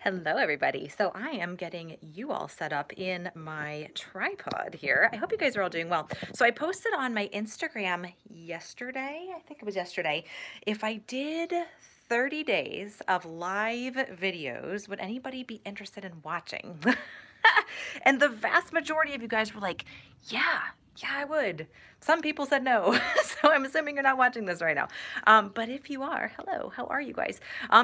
Hello, everybody. So I am getting you all set up in my tripod here. I hope you guys are all doing well. So I posted on my Instagram yesterday, I think it was yesterday, if I did 30 days of live videos, would anybody be interested in watching? And the vast majority of you guys were like, yeah, I would. Some people said no, so I'm assuming you're not watching this right now. But if you are, hello, how are you guys?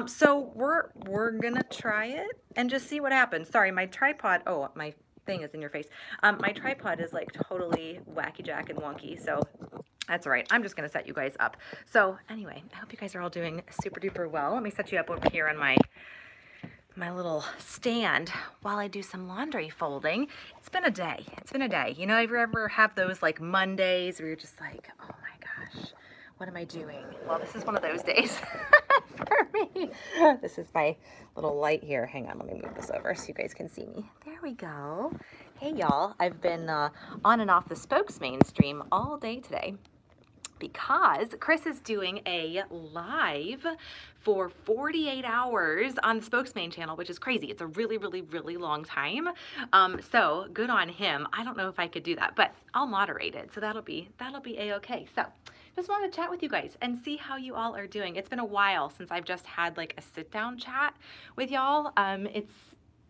So we're gonna try it and just see what happens. Sorry, my tripod. Oh, my thing is in your face. My tripod is like totally wacky jack and wonky, so that's all right. I'm just gonna set you guys up. So anyway, I hope you guys are all doing super duper well. Let me set you up over here on my little stand while I do some laundry folding. It's been a day. It's been a day. You know, if you ever have those like Mondays where you're just like, oh my gosh, what am I doing? Well, this is one of those days for me. This is my little light here. Hang on, let me move this over so you guys can see me. There we go. Hey y'all, I've been on and off the Spokesman stream all day today, because Chris is doing a live for 48 hours on the Spokesman channel, which is crazy. It's a really, really, really long time. So good on him. I don't know if I could do that, but I'll moderate it. So that'll be a-okay. So just wanted to chat with you guys and see how you all are doing. It's been a while since I've just had like a sit down chat with y'all. It's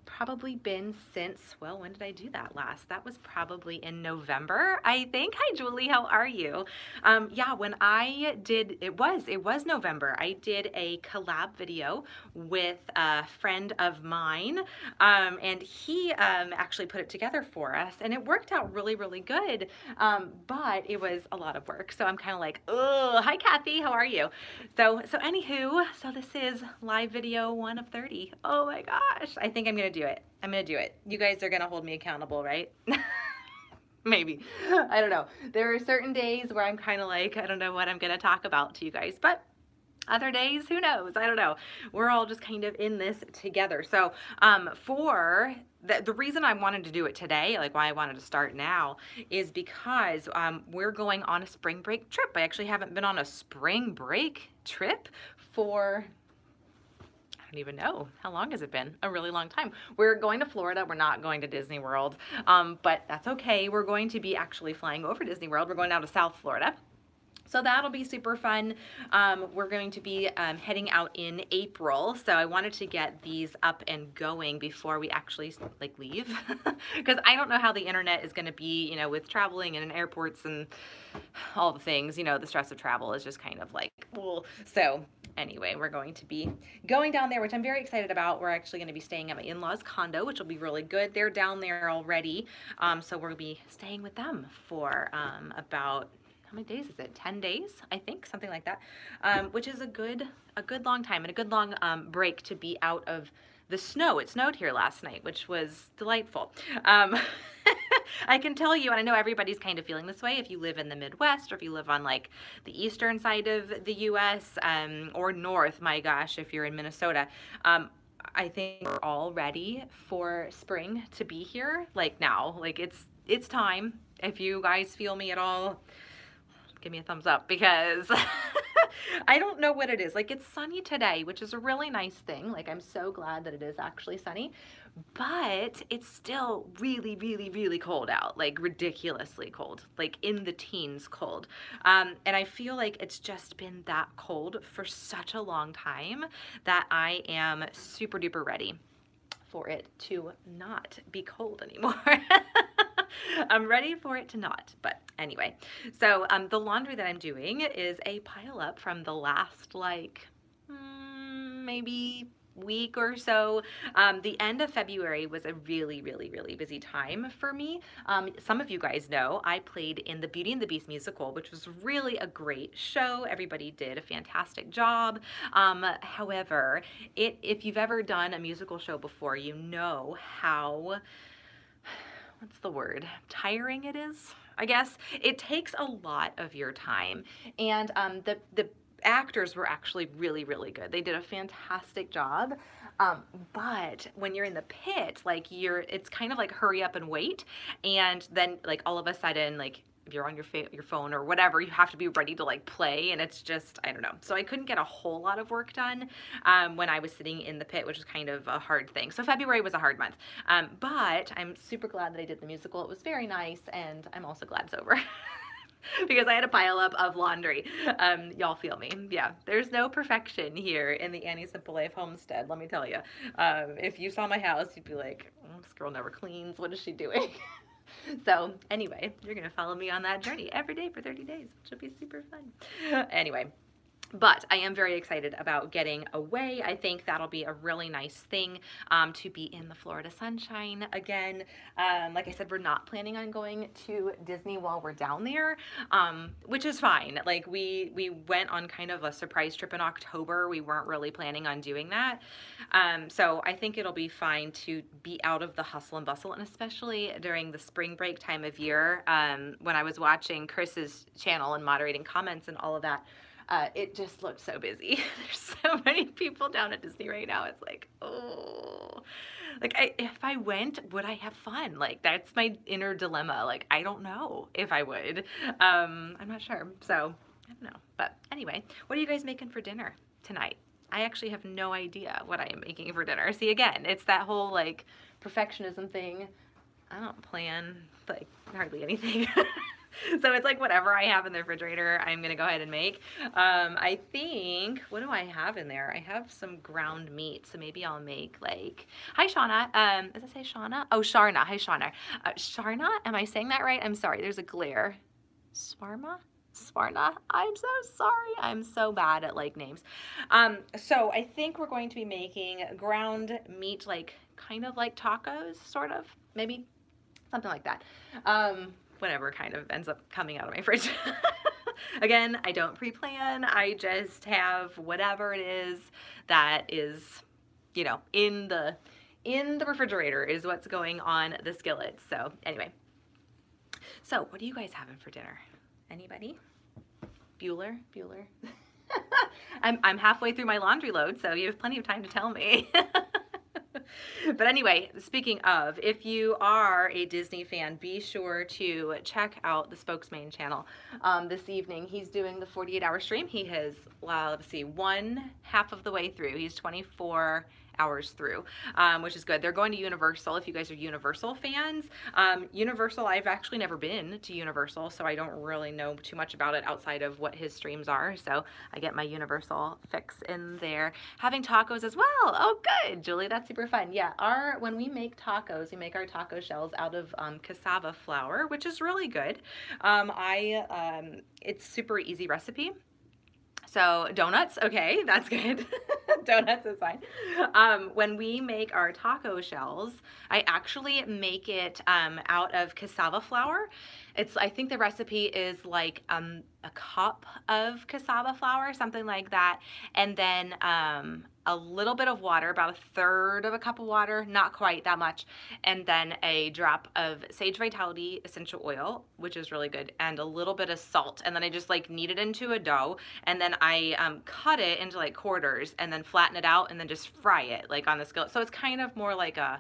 probably been since, well, when did I do that last? That was probably in November, I think. Hi, Julie, how are you? Yeah, when I did, it was November. I did a collab video with a friend of mine, and he actually put it together for us, and it worked out really, really good, but it was a lot of work, so I'm kind of like, oh, hi, Kathy, how are you? So anywho, so this is live video 1 of 30. Oh my gosh, I think I'm gonna do it. I'm gonna do it. You guys are gonna hold me accountable, right? Maybe. I don't know. There are certain days where I'm kind of like, I don't know what I'm gonna talk about to you guys, but other days, who knows? I don't know. We're all just kind of in this together. So for the reason I wanted to do it today, like why I wanted to start now, is because we're going on a spring break trip. I actually haven't been on a spring break trip for, I don't even know. How long has it been? A really long time. We're going to Florida. We're not going to Disney World, but that's okay. We're going to be actually flying over Disney World. We're going down to South Florida. So that'll be super fun. We're going to be heading out in April. So I wanted to get these up and going before we actually like leave, because I don't know how the internet is going to be, you know, with traveling and in airports and all the things, you know, the stress of travel is just kind of like, well, so anyway, we're going to be going down there, which I'm very excited about. We're actually going to be staying at my in-laws condo, which will be really good. They're down there already. So we'll be staying with them for about, how many days is it? 10 days, I think, something like that, which is a good long time and a good long break to be out of the snow. It snowed here last night, which was delightful. I can tell you, and I know everybody's kind of feeling this way if you live in the Midwest or if you live on like the eastern side of the US, or north, my gosh, if you're in Minnesota. I think we're all ready for spring to be here, like now. Like it's time. If you guys feel me at all, give me a thumbs up, because I don't know what it is. Like, it's sunny today, which is a really nice thing. Like, I'm so glad that it is actually sunny, but it's still really, really, really cold out, like ridiculously cold, like in the teens cold. And I feel like it's just been that cold for such a long time that I am super duper ready for it to not be cold anymore. I'm ready for it to not, but anyway. So the laundry that I'm doing is a pile up from the last like maybe week or so. The end of February was a really, really, really busy time for me. Some of you guys know I played in the Beauty and the Beast musical, which was really a great show. Everybody did a fantastic job. However, if you've ever done a musical show before, you know how, what's the word, tiring it is, I guess. It takes a lot of your time, and the actors were actually really, really good. They did a fantastic job. But when you're in the pit, like it's kind of like hurry up and wait, and then like all of a sudden, like if you're on your phone or whatever, you have to be ready to like play, and it's just, I don't know. So I couldn't get a whole lot of work done when I was sitting in the pit, which is kind of a hard thing. So February was a hard month, but I'm super glad that I did the musical. It was very nice, and I'm also glad it's over. Because I had a pile up of laundry. Y'all feel me. Yeah, there's no perfection here in the Annie Simple Life homestead, let me tell you. If you saw my house, you'd be like, oh, this girl never cleans. What is she doing? So anyway, you're going to follow me on that journey every day for 30 days, which will be super fun. Anyway. But I am very excited about getting away. I think that'll be a really nice thing to be in the Florida sunshine again. Like I said, we're not planning on going to Disney while we're down there, which is fine. Like we went on kind of a surprise trip in October. We weren't really planning on doing that. So I think it'll be fine to be out of the hustle and bustle, and especially during the spring break time of year. When I was watching Chris's channel and moderating comments and all of that, it just looked so busy. There's so many people down at Disney right now. It's like, oh, like if I went, would I have fun? Like that's my inner dilemma. Like, I don't know if I would. I'm not sure. So I don't know. But anyway, what are you guys making for dinner tonight? I actually have no idea what I am making for dinner. See, again, it's that whole like perfectionism thing. I don't plan like hardly anything. So it's like whatever I have in the refrigerator, I'm going to go ahead and make. I think, what do I have in there? I have some ground meat, so maybe I'll make like, hi Shauna, does it say Shauna? Oh, Sharna, hi Shauna. Sharna, am I saying that right? I'm sorry, there's a glare. Swarma? Sparna? I'm so sorry. I'm so bad at like names. So I think we're going to be making ground meat, like kind of like tacos, sort of, maybe something like that. Whatever kind of ends up coming out of my fridge. Again, I don't pre-plan. I just have whatever it is that is, you know, in the refrigerator is what's going on the skillet. So anyway, so what are you guys having for dinner? Anybody? Bueller? I'm halfway through my laundry load, so you have plenty of time to tell me. But anyway, speaking of, if you are a Disney fan, be sure to check out the Spokesman channel this evening. He's doing the 48-hour stream. He has, well, let's see, one half of the way through. He's 24 hours through, which is good. They're going to Universal. If you guys are Universal fans, Universal, I've actually never been to Universal, so I don't really know too much about it outside of what his streams are. So I get my Universal fix in there. Having tacos as well. Oh, good, Julie. That's super fun. Yeah, when we make tacos, we make our taco shells out of cassava flour, which is really good. It's super easy recipe. So donuts, okay, that's good. Donuts is fine. When we make our taco shells, I actually make it out of cassava flour. I think the recipe is like a cup of cassava flour, something like that, and then a little bit of water, about a third of a cup of water, not quite that much, and then a drop of Sage Vitality essential oil, which is really good, and a little bit of salt, and then I just like knead it into a dough, and then I cut it into like quarters, and then flatten it out, and then just fry it like on the skillet. So it's kind of more like a,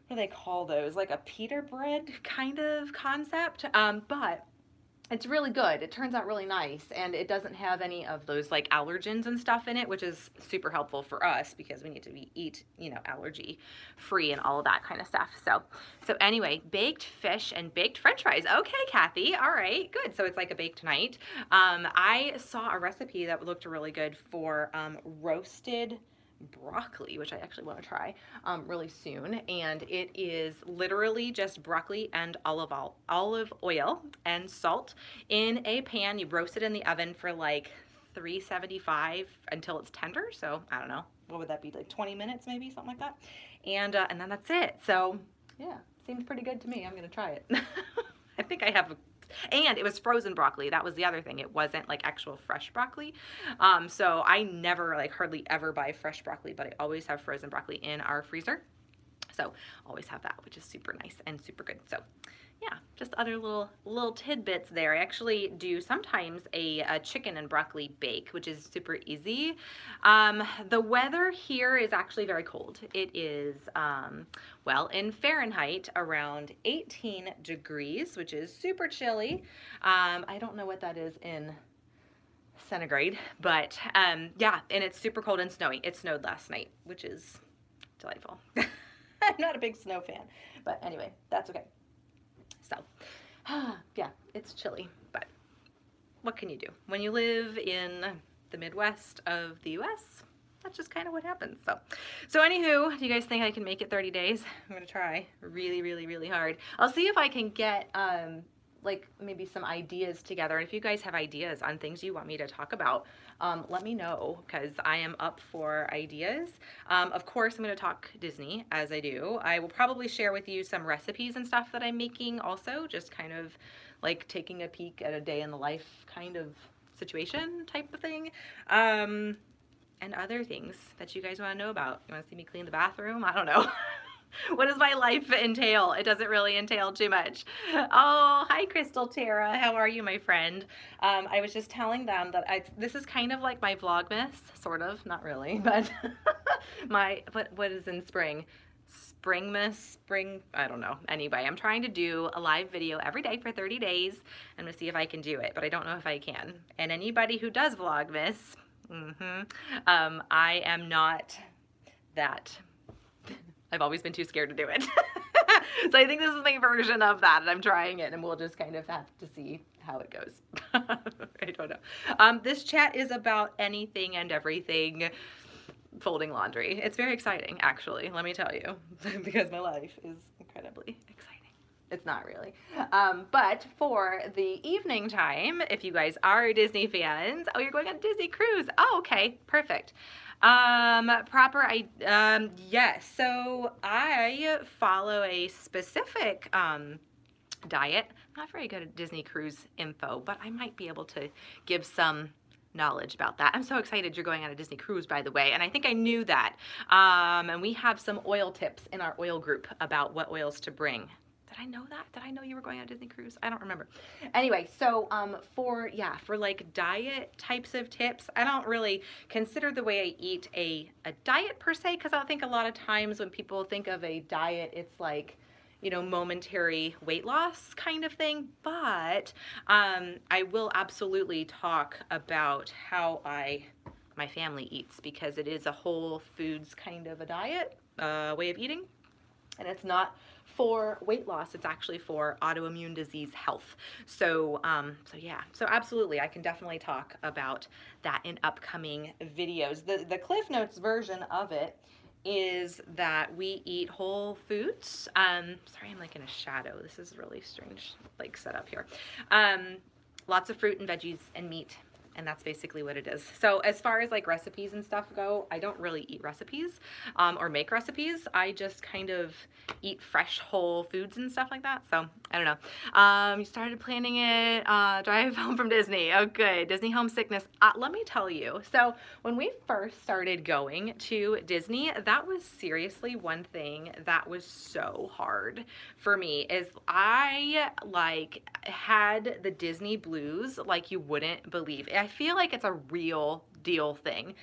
what do they call those? Like a pita bread kind of concept, but it's really good. It turns out really nice, and it doesn't have any of those like allergens and stuff in it, which is super helpful for us because we need to eat, you know, allergy free and all of that kind of stuff. So anyway, baked fish and baked French fries. Okay, Kathy. All right, good. So it's like a baked night. I saw a recipe that looked really good for roasted broccoli, which I actually want to try really soon, and it is literally just broccoli and olive oil and salt in a pan. You roast it in the oven for like 375 until it's tender. So I don't know, what would that be, like 20 minutes maybe, something like that, and then that's it. So yeah, seems pretty good to me. I'm gonna try it. I think I have and it was frozen broccoli. That was the other thing. It wasn't like actual fresh broccoli. So I never, like hardly ever buy fresh broccoli, but I always have frozen broccoli in our freezer. So always have that, which is super nice and super good. So yeah, just other little tidbits there. I actually do sometimes a chicken and broccoli bake, which is super easy. The weather here is actually very cold. It is, well, in Fahrenheit, around 18 degrees, which is super chilly. I don't know what that is in centigrade, but yeah, and it's super cold and snowy. It snowed last night, which is delightful. I'm not a big snow fan, but anyway, that's okay. So, yeah, it's chilly, but what can you do? When you live in the Midwest of the US, that's just kind of what happens. So anywho, do you guys think I can make it 30 days? I'm gonna try really, really, really hard. I'll see if I can get like maybe some ideas together. And if you guys have ideas on things you want me to talk about, let me know, because I am up for ideas. Of course, I'm going to talk Disney as I do. I will probably share with you some recipes and stuff that I'm making also, just kind of like taking a peek at a day in the life kind of situation type of thing. And other things that you guys want to know about. You want to see me clean the bathroom? I don't know. What does my life entail? It doesn't really entail too much. Oh, hi, Crystal Tara. How are you, my friend? I was just telling them that this is kind of like my Vlogmas, sort of, not really, but what is in spring? Springmas, I don't know. Anyway, I'm trying to do a live video every day for 30 days. I'm gonna see if I can do it, but I don't know if I can. And anybody who does Vlogmas, I am not that. I've always been too scared to do it. So I think this is my version of that, and I'm trying it, and we'll just kind of have to see how it goes. I don't know. This chat is about anything and everything folding laundry. It's very exciting, actually, let me tell you, because my life is incredibly exciting. It's not really. But for the evening time, if you guys are Disney fans, oh, you're going on a Disney cruise. Oh, okay, perfect. Yes, so I follow a specific diet. I'm not very good at Disney cruise info, but I might be able to give some knowledge about that. I'm so excited you're going on a Disney cruise, by the way, and I think I knew that. And we have some oil tips in our oil group about what oils to bring. Did I know that? Did I know you were going on a Disney cruise? I don't remember. Anyway, so for like diet types of tips, I don't really consider the way I eat a diet per se, because I think a lot of times when people think of a diet, it's like, you know, momentary weight loss kind of thing. But I will absolutely talk about how my family eats, because it is a whole foods kind of a diet way of eating, and it's not for weight loss, it's actually for autoimmune disease health. So yeah, so absolutely, I can definitely talk about that in upcoming videos. The Cliff Notes version of it is that we eat whole foods. Sorry, I'm like in a shadow. This is really strange, like setup here. Lots of fruit and veggies and meat. And that's basically what it is. So as far as like recipes and stuff go, I don't really eat recipes or make recipes. I just kind of eat fresh whole foods and stuff like that. So I don't know. You started planning it, drive home from Disney. Oh, good. Disney homesickness. Let me tell you. So when we first started going to Disney, that was seriously one thing that was so hard for me. Is I like had the Disney blues like you wouldn't believe. I feel like it's a real deal thing.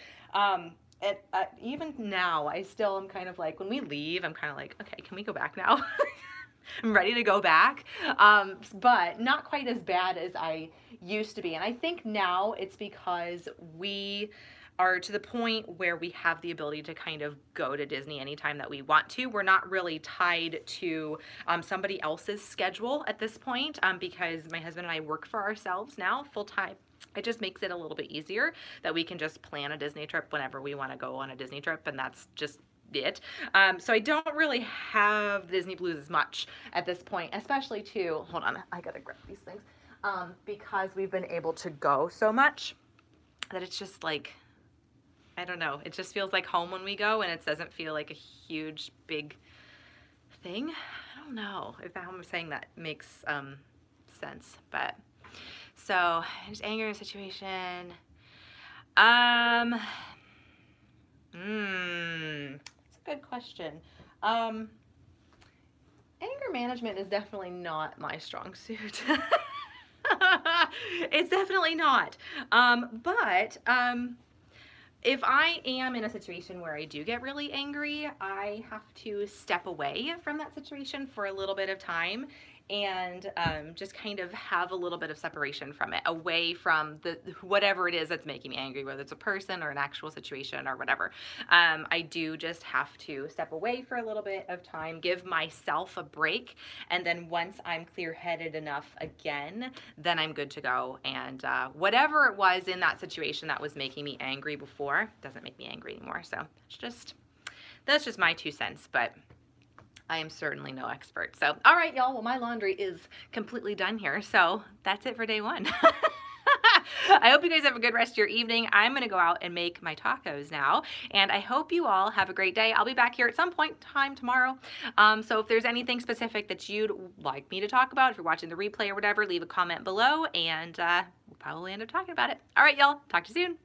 Even now, I still am kind of like, when we leave, I'm kind of like, okay, can we go back now? I'm ready to go back, but not quite as bad as I used to be. And I think now it's because we are to the point where we have the ability to kind of go to Disney anytime that we want to. We're not really tied to somebody else's schedule at this point, because my husband and I work for ourselves now full time. It just makes it a little bit easier that we can just plan a Disney trip whenever we want to go on a Disney trip, and that's just it. So I don't really have Disney blues as much at this point, especially too, hold on, I gotta grab these things, because we've been able to go so much that it's just like, I don't know, it just feels like home when we go, and it doesn't feel like a huge, big thing. I don't know if how I'm saying that makes sense, but so just anger in a situation. It's a good question. Anger micromanagement is definitely not my strong suit. It's definitely not. If I am in a situation where I do get really angry, I have to step away from that situation for a little bit of time and just kind of have a little bit of separation from it, away from the whatever it is that's making me angry, whether it's a person or an actual situation or whatever. I do just have to step away for a little bit of time, give myself a break, and then once I'm clear-headed enough again, then I'm good to go. And whatever it was in that situation that was making me angry before doesn't make me angry anymore. So that's just my 2 cents, but I am certainly no expert. So, all right, y'all. Well, my laundry is completely done here. So that's it for day 1. I hope you guys have a good rest of your evening. I'm going to go out and make my tacos now, and I hope you all have a great day. I'll be back here at some point in time tomorrow. So if there's anything specific that you'd like me to talk about, if you're watching the replay or whatever, leave a comment below, and we'll probably end up talking about it. All right, y'all. Talk to you soon.